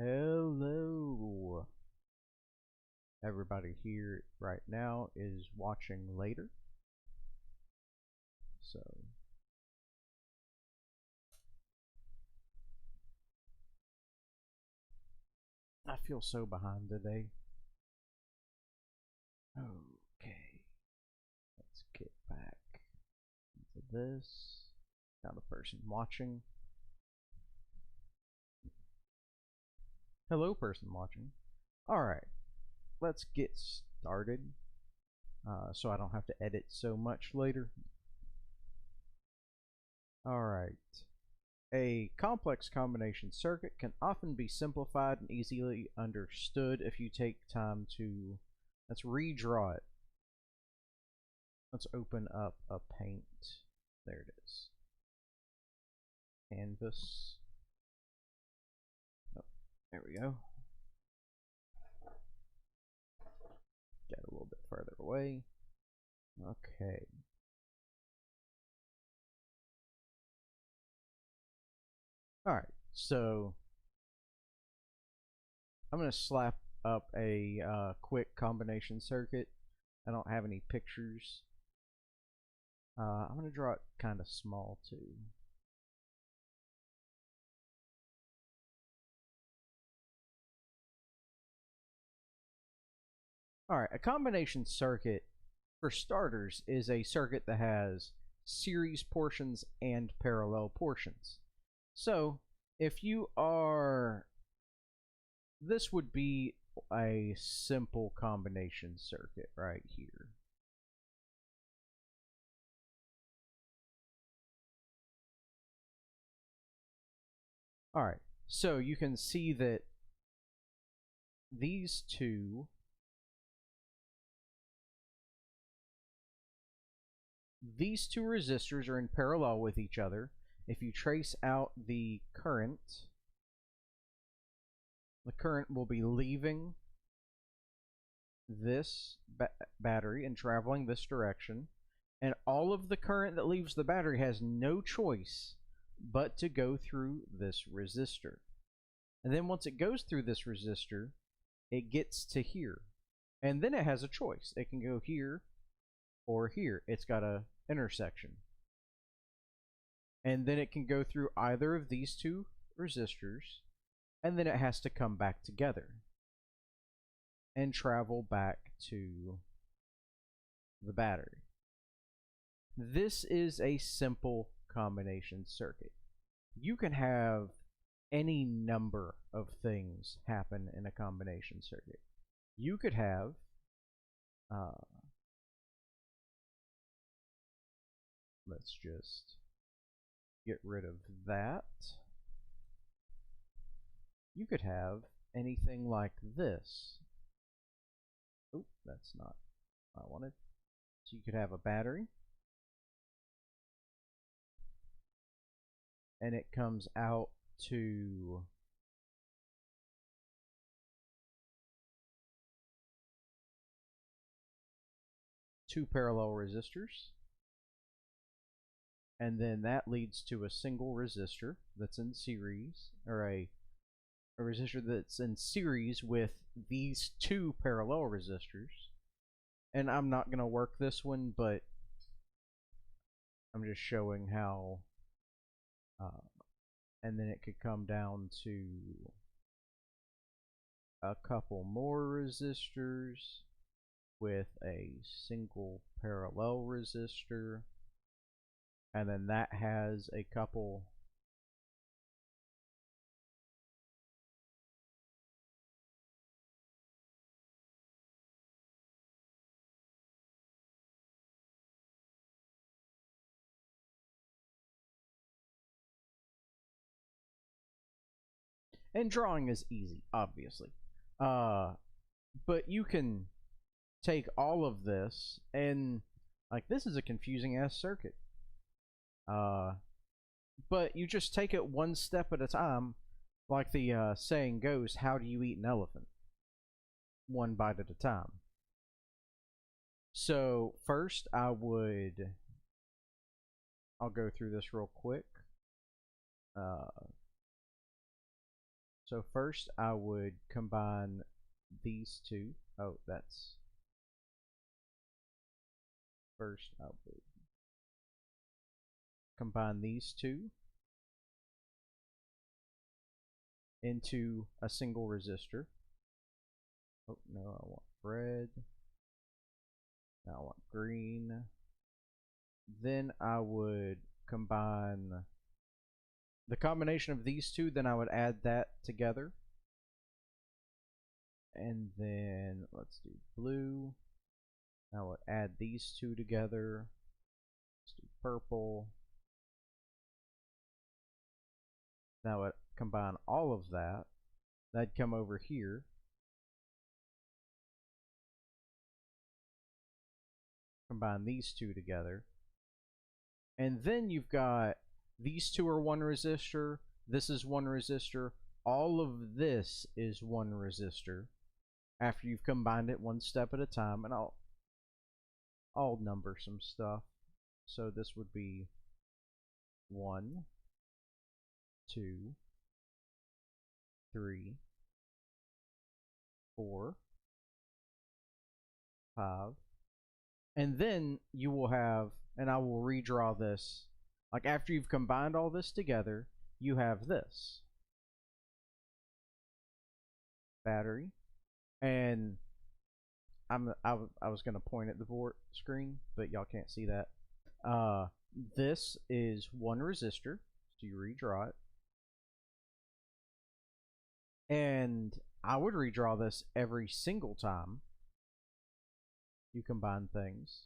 Hello. Everybody here right now is watching later. So I feel so behind today. Okay. Let's get back into this. Now the person watching. Hello, person watching. Alright. Let's get started. So I don't have to edit so much later. Alright. A complex combination circuit can often be simplified and easily understood if you take time to... Let's redraw it. Let's open up a paint. There it is. Canvas. Oh, there we go. Get a little bit further away. Okay. Alright, so I'm going to slap up a quick combination circuit. I don't have any pictures. I'm going to draw it kind of small too. Alright, a combination circuit, for starters, is a circuit that has series portions and parallel portions. So, if you are... This would be a simple combination circuit right here. Alright, so you can see that these two resistors are in parallel with each other. If you trace out the current will be leaving this battery and traveling this direction. And all of the current that leaves the battery has no choice but to go through this resistor. And then once it goes through this resistor, it gets to here. And then it has a choice. It can go here or here. It's got a intersection. And then it can go through either of these two resistors, and then it has to come back together and travel back to the battery. This is a simple combination circuit. You can have any number of things happen in a combination circuit. You could have let's just get rid of that. You could have anything like this. Oh, that's not what I wanted. So you could have a battery, and it comes out to two parallel resistors, and then that leads to a single resistor that's in series, or a resistor that's in series with these two parallel resistors. And I'm not going to work this one, but I'm just showing how and then it could come down to a couple more resistors with a single parallel resistor, and then that has a couple and drawing is easy, obviously. But you can take all of this and, like, this is a confusing ass circuit. But you just take it one step at a time. Like the saying goes, how do you eat an elephant? One bite at a time. So first I'll go through this real quick. So first I would combine these two. Oh, that's first I would combine these two into a single resistor. Oh no, I want red. Now I want green. Then I would combine the combination of these two, then I would add that together. And then let's do blue. Now I would add these two together. Let's do purple. Now I would combine all of that. That'd come over here. Combine these two together. And then you've got these two are one resistor, this is one resistor, all of this is one resistor after you've combined it one step at a time. And I'll number some stuff. So this would be 1, 2, 3, 4, 5, and then you will have, and I will redraw this, like after you've combined all this together, you have this battery, and I was gonna point at the board screen, but y'all can't see that. This is one resistor, so you redraw it, and I would redraw this every single time you combine things.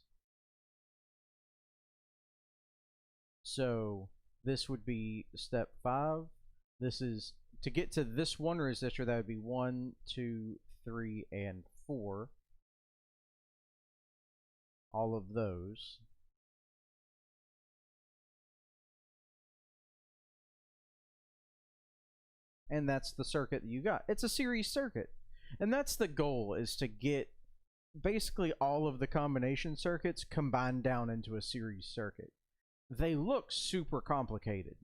So this would be step 5. This is to get to this one resistor, that would be 1, 2, 3, and 4. All of those. And that's the circuit that you got. It's a series circuit. And that's the goal, is to get basically all of the combination circuits combined down into a series circuit. They look super complicated,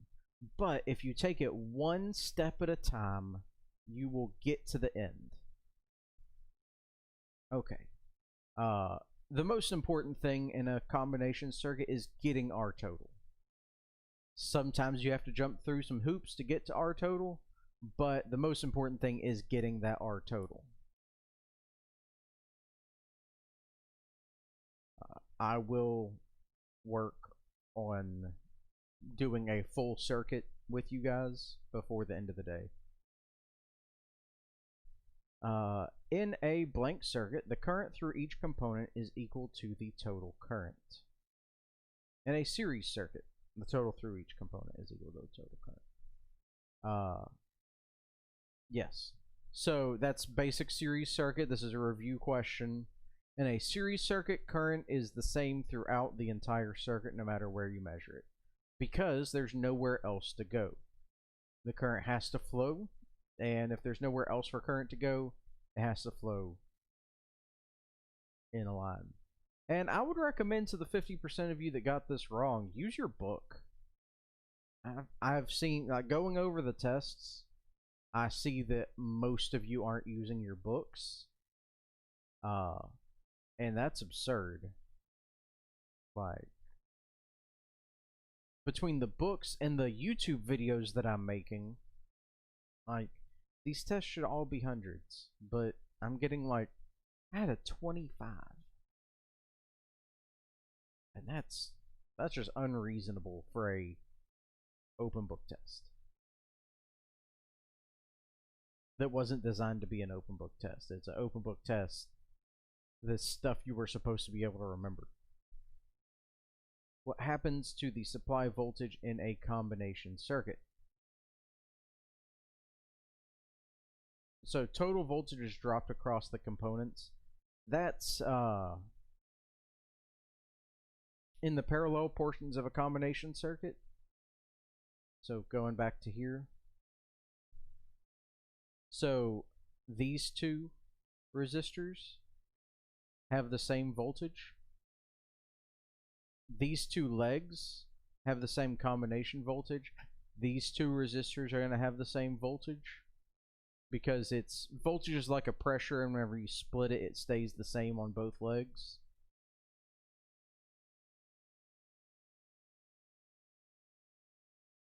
but if you take it one step at a time, you will get to the end. Okay. The most important thing in a combination circuit is getting R total. Sometimes you have to jump through some hoops to get to R total, but the most important thing is getting that R total. I will work on doing a full circuit with you guys before the end of the day. In a blank circuit, the current through each component is equal to the total current. In a series circuit, the total through each component is equal to the total current. Yes. So that's basic series circuit. This is a review question. In a series circuit, current is the same throughout the entire circuit, no matter where you measure it, because there's nowhere else to go. The current has to flow, and if there's nowhere else for current to go, it has to flow in a line. And I would recommend to the 50% of you that got this wrong, use your book. I've seen, like, going over the tests, I see that most of you aren't using your books. And that's absurd. Like, between the books and the YouTube videos that I'm making, like, these tests should all be hundreds, but I'm getting like out of 25. And that's just unreasonable for a open book test. That wasn't designed to be an open book test. It's an open book test. This stuff you were supposed to be able to remember. What happens to the supply voltage in a combination circuit? So total voltage is dropped across the components. That's in the parallel portions of a combination circuit. So going back to here. So these two resistors have the same voltage. These two legs have the same combination voltage. These two resistors are going to have the same voltage. because its voltage is like a pressure, and whenever you split it, it stays the same on both legs.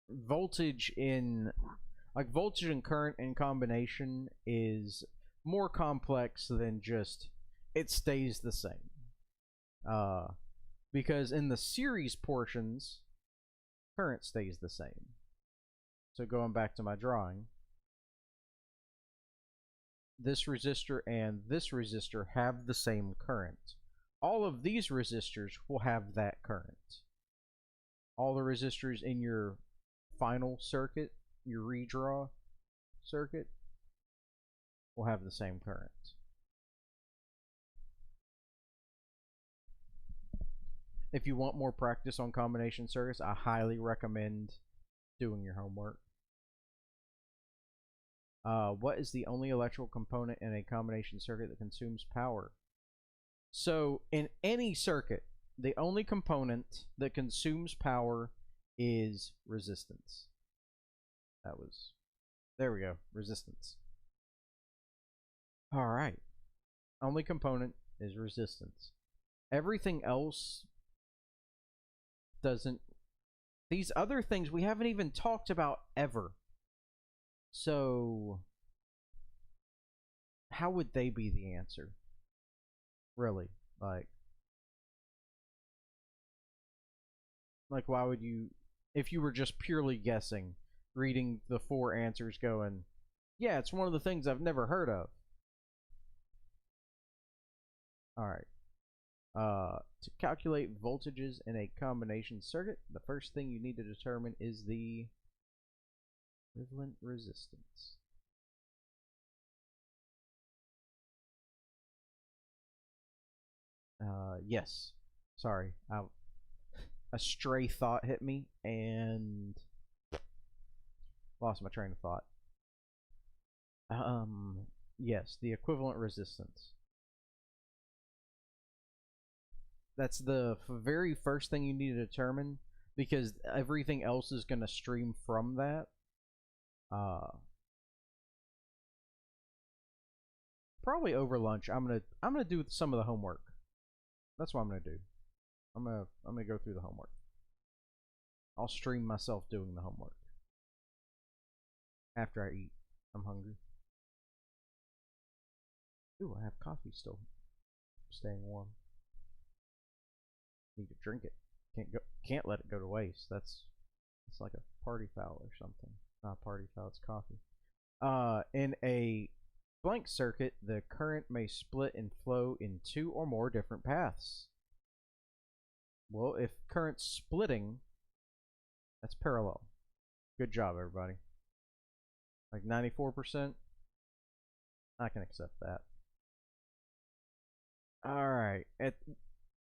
Voltage in voltage and current in combination is more complex than just it stays the same. Because in the series portions, current stays the same. So going back to my drawing, this resistor and this resistor have the same current. All of these resistors will have that current. All the resistors in your final circuit, your redraw circuit, will have the same current. If you want more practice on combination circuits, I highly recommend doing your homework. What is the only electrical component in a combination circuit that consumes power? So, in any circuit, the only component that consumes power is resistance. There we go, resistance. Alright. Only component is resistance. Everything else doesn't. These other things we haven't even talked about ever. So, how would they be the answer? Really? Like why would you, if you were just purely guessing, reading the 4 answers going, yeah, it's one of the things I've never heard of. Alright. To calculate voltages in a combination circuit, the first thing you need to determine is the equivalent resistance. Yes. Sorry. A stray thought hit me and lost my train of thought. Yes, the equivalent resistance. That's the very first thing you need to determine, because everything else is going to stream from that. Probably over lunch, I'm gonna do some of the homework. That's what I'm gonna do. I'm gonna go through the homework. I'll stream myself doing the homework after I eat. I'm hungry. Ooh, I have coffee still, staying warm. Need to drink it. Can't let it go to waste. It's like a party foul or something. Not a party foul, it's coffee. In a blank circuit, the current may split and flow in 2 or more different paths. Well, if current's splitting, that's parallel. Good job, everybody. Like 94%. I can accept that. Alright. At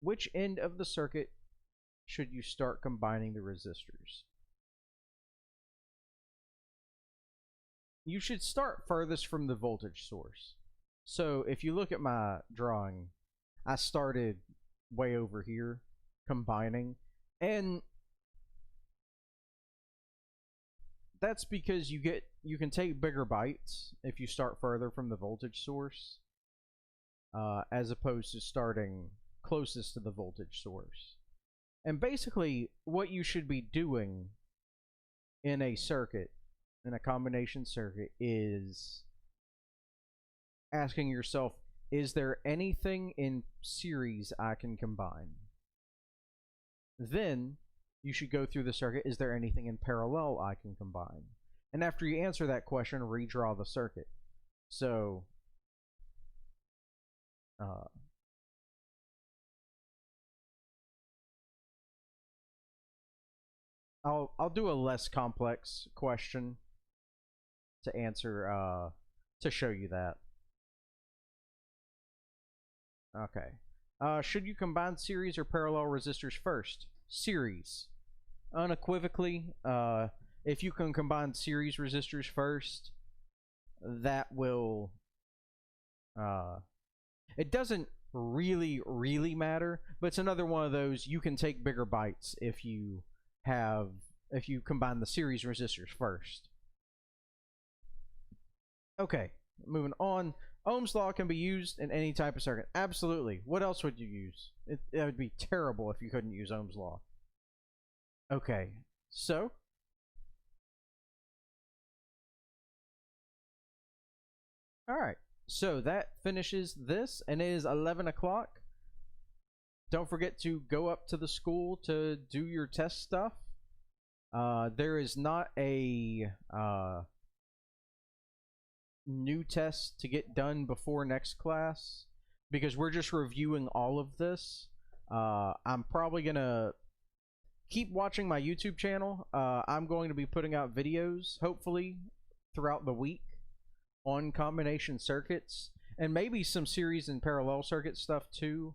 which end of the circuit should you start combining the resistors? You should start furthest from the voltage source. So if you look at my drawing, I started way over here combining, and that's because you can take bigger bites if you start further from the voltage source, as opposed to starting closest to the voltage source. And basically what you should be doing in a circuit, in a combination circuit, is asking yourself, is there anything in series I can combine? Then you should go through the circuit, is there anything in parallel I can combine? And after you answer that question, redraw the circuit. So I'll do a less complex question to answer, to show you that. Okay. Should you combine series or parallel resistors first? Series. Unequivocally, if you can combine series resistors first, that will, it doesn't really matter, but it's another one of those, you can take bigger bites if you combine the series resistors first. Okay, moving on. Ohm's law can be used in any type of circuit. Absolutely. What else would you use? It would be terrible if you couldn't use Ohm's law. Okay, so all right. So that finishes this, and it is 11 o'clock. Don't forget to go up to the school to do your test stuff. There is not a new test to get done before next class because we're just reviewing all of this. I'm probably gonna keep watching my YouTube channel. I'm going to be putting out videos, hopefully, throughout the week on combination circuits and maybe some series and parallel circuit stuff too.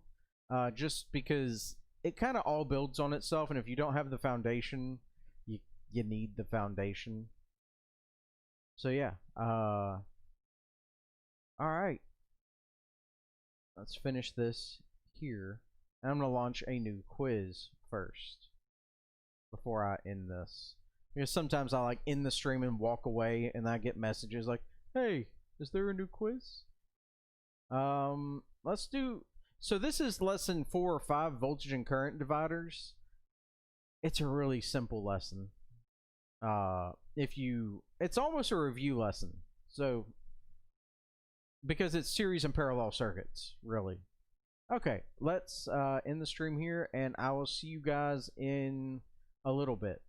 Just because it kind of all builds on itself, and if you don't have the foundation, you need the foundation. So yeah, all right, let's finish this here. And I'm gonna launch a new quiz first before I end this, because sometimes I like end the stream and walk away, and I get messages like, "Hey, is there a new quiz?" Let's do. So this is lesson 4 or 5, voltage and current dividers. It's a really simple lesson. It's almost a review lesson. So, because it's series and parallel circuits, really. Okay, let's end the stream here, and I will see you guys in a little bit.